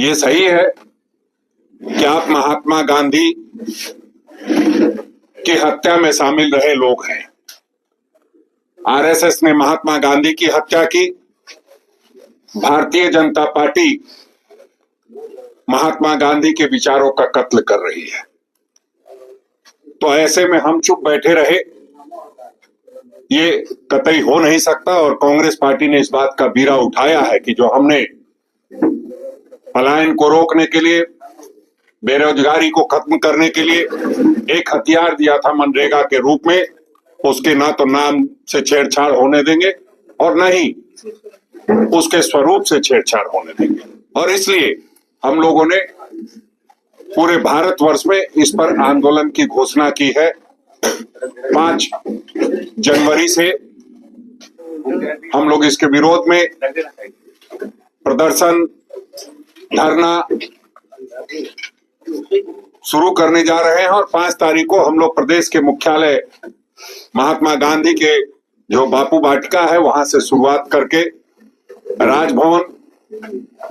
ये सही है कि आप महात्मा गांधी की हत्या में शामिल रहे लोग हैं। आरएसएस ने महात्मा गांधी की हत्या की, भारतीय जनता पार्टी महात्मा गांधी के विचारों का कत्ल कर रही है। तो ऐसे में हम चुप बैठे रहे, ये कतई हो नहीं सकता। और कांग्रेस पार्टी ने इस बात का बीड़ा उठाया है कि जो हमने पलायन को रोकने के लिए, बेरोजगारी को खत्म करने के लिए एक हथियार दिया था मनरेगा के रूप में, उसके ना तो नाम से छेड़छाड़ होने देंगे और न ही उसके स्वरूप से छेड़छाड़ होने देंगे। और इसलिए हम लोगों ने पूरे भारतवर्ष में इस पर आंदोलन की घोषणा की है। 5 जनवरी से हम लोग इसके विरोध में प्रदर्शन, धरना शुरू करने जा रहे हैं और 5 तारीख को हम लोग प्रदेश के मुख्यालय महात्मा गांधी के जो बापू वाटिका है वहां से शुरुआत करके राजभवन,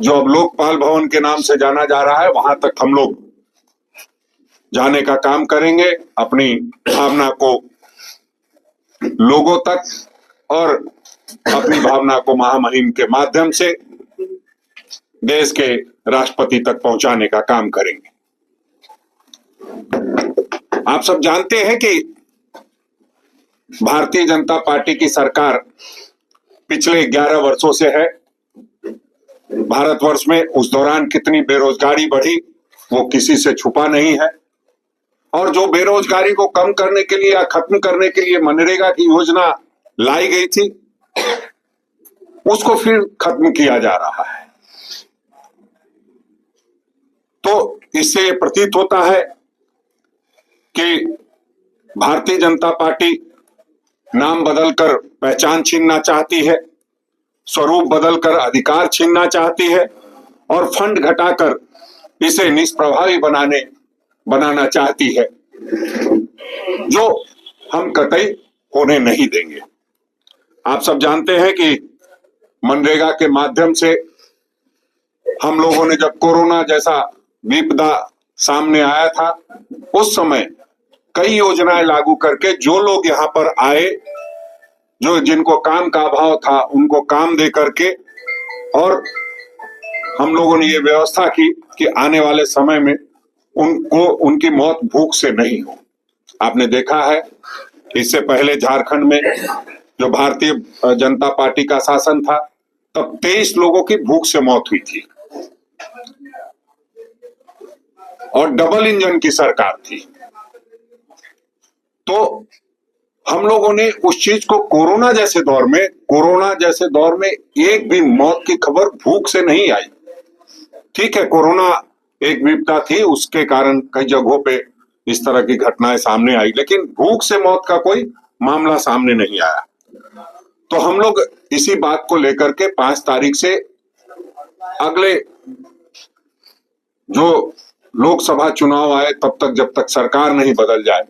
जो अब लोकपाल भवन के नाम से जाना जा रहा है, वहां तक हम लोग जाने का काम करेंगे। अपनी भावना को लोगों तक और अपनी भावना को महामहिम के माध्यम से देश के राष्ट्रपति तक पहुंचाने का काम करेंगे। आप सब जानते हैं कि भारतीय जनता पार्टी की सरकार पिछले 11 वर्षों से है। भारतवर्ष में उस दौरान कितनी बेरोजगारी बढ़ी वो किसी से छुपा नहीं है। और जो बेरोजगारी को कम करने के लिए या खत्म करने के लिए मनरेगा की योजना लाई गई थी, उसको फिर खत्म किया जा रहा है। तो इससे ये प्रतीत होता है कि भारतीय जनता पार्टी नाम बदलकर पहचान छीनना चाहती है, स्वरूप बदलकर अधिकार छीनना चाहती है और फंड घटाकर इसे निष्प्रभावी बनाना चाहती है, जो हम कतई होने नहीं देंगे। आप सब जानते हैं कि मनरेगा के माध्यम से हम लोगों ने, जब कोरोना जैसा विपदा सामने आया था, उस समय कई योजनाएं लागू करके जो लोग यहाँ पर आए, जो जिनको काम का अभाव था, उनको काम दे करके, और हम लोगों ने ये व्यवस्था की कि आने वाले समय में उनकी मौत भूख से नहीं हो। आपने देखा है इससे पहले झारखंड में जो भारतीय जनता पार्टी का शासन था, तब 23 लोगों की भूख से मौत हुई थी और डबल इंजन की सरकार थी। तो हम लोगों ने उस चीज को कोरोना जैसे दौर में एक भी मौत की खबर भूख से नहीं आई। ठीक है, कोरोना एक विपदा थी, उसके कारण कई जगहों पे इस तरह की घटनाएं सामने आई, लेकिन भूख से मौत का कोई मामला सामने नहीं आया। तो हम लोग इसी बात को लेकर के 5 तारीख से अगले जो लोकसभा चुनाव आए तब तक, जब तक सरकार नहीं बदल जाए,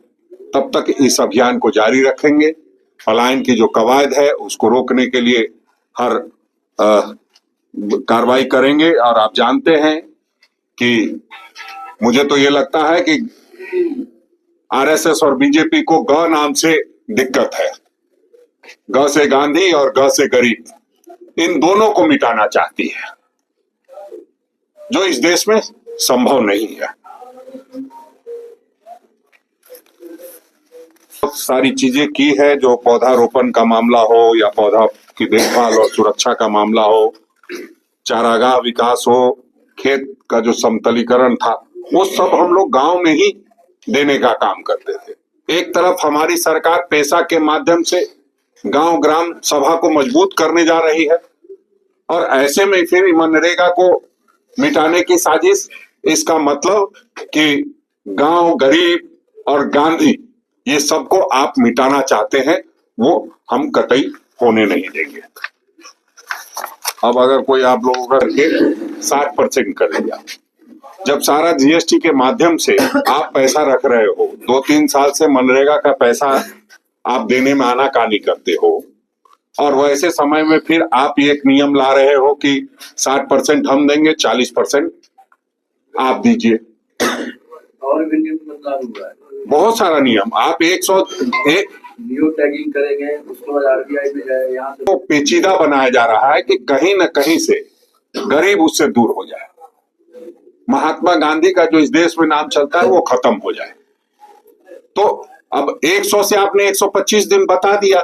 तब तक इस अभियान को जारी रखेंगे। पलायन की जो कवायद है उसको रोकने के लिए हर कार्रवाई करेंगे। और आप जानते हैं कि मुझे तो ये लगता है कि आरएसएस और बीजेपी को ग नाम से दिक्कत है। ग से गांधी और ग से गरीब, इन दोनों को मिटाना चाहती है, जो इस देश में संभव नहीं है। बहुत सारी चीजें की है, जो पौधारोपण का मामला हो या पौधा की देखभाल और सुरक्षा का मामला हो, चारागाह विकास हो, खेत का जो समतलीकरण था, वो सब हम लोग गांव में ही देने का काम करते थे। एक तरफ हमारी सरकार पैसा के माध्यम से गांव ग्राम सभा को मजबूत करने जा रही है, और ऐसे में फिर मनरेगा को मिटाने की साजिश। इसका मतलब कि गांव, गरीब और गांधी, ये सबको आप मिटाना चाहते हैं, वो हम कतई होने नहीं देंगे। अब अगर कोई आप लोगों का 60% करेगा, जब सारा जीएसटी के माध्यम से आप पैसा रख रहे हो, 2-3 साल से मनरेगा का पैसा आप देने में आनाकानी करते हो, और वैसे समय में फिर आप एक नियम ला रहे हो कि 60% हम देंगे, 40% आप दीजिए। और भी नियम बदलाव हुआ है, बहुत सारा नियम। आप 101 जियो टैगिंग करेंगे, उसके बाद आरबीआई में जाए, यहाँ से तो पेचीदा बनाया जा रहा है कि कहीं न कहीं से गरीब उससे दूर हो जाए, महात्मा गांधी का जो इस देश में नाम चलता है वो खत्म हो जाए। तो अब 100 से आपने 125 दिन बता दिया,